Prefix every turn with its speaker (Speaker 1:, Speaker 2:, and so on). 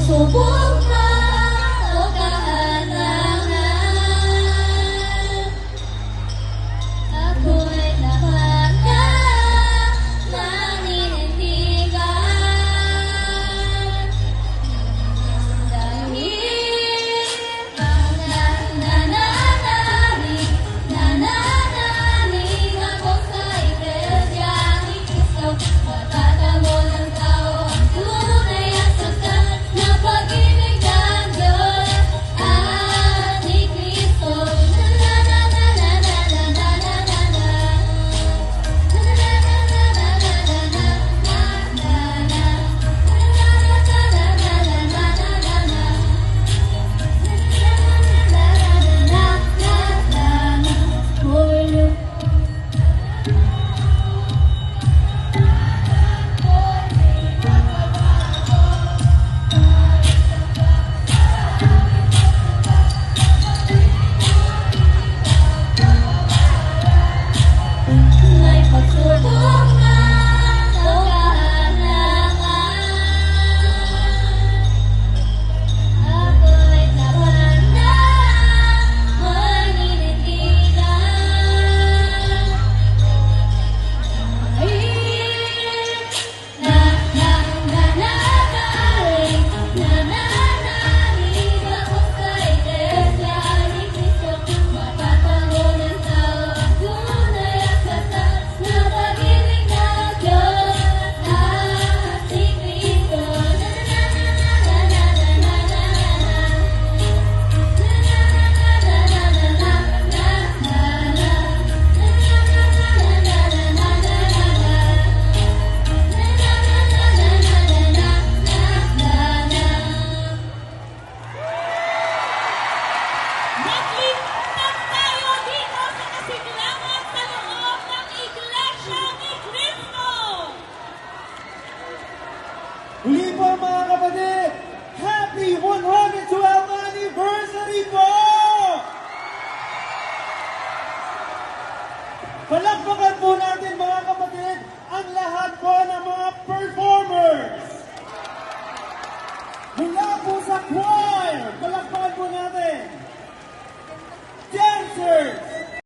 Speaker 1: Subok na o kaalangan, ako'y lahat na maninindigan. Dahil nananalig ako sa iglesia ni Cristo, matatamo ng tao ang tunay at sakat na pag-ibig ng Diyos at ni Cristo. May pagsubok na o kaalangan, ako'y laban na maninindigan. Dahil nananalig ako sa iglesia ni Cristo, matatamo ng tao ang tunay at sakat na pag-ibig ng Diyos at ni Cristo.
Speaker 2: Naglingkod tayo dito sa kasiglangan sa loob ng Iglesia ni Cristo.
Speaker 3: Muli po mga kapatid, happy 112th anniversary po! Palakpakan po natin mga kapatid ang lahat po ng mga performers!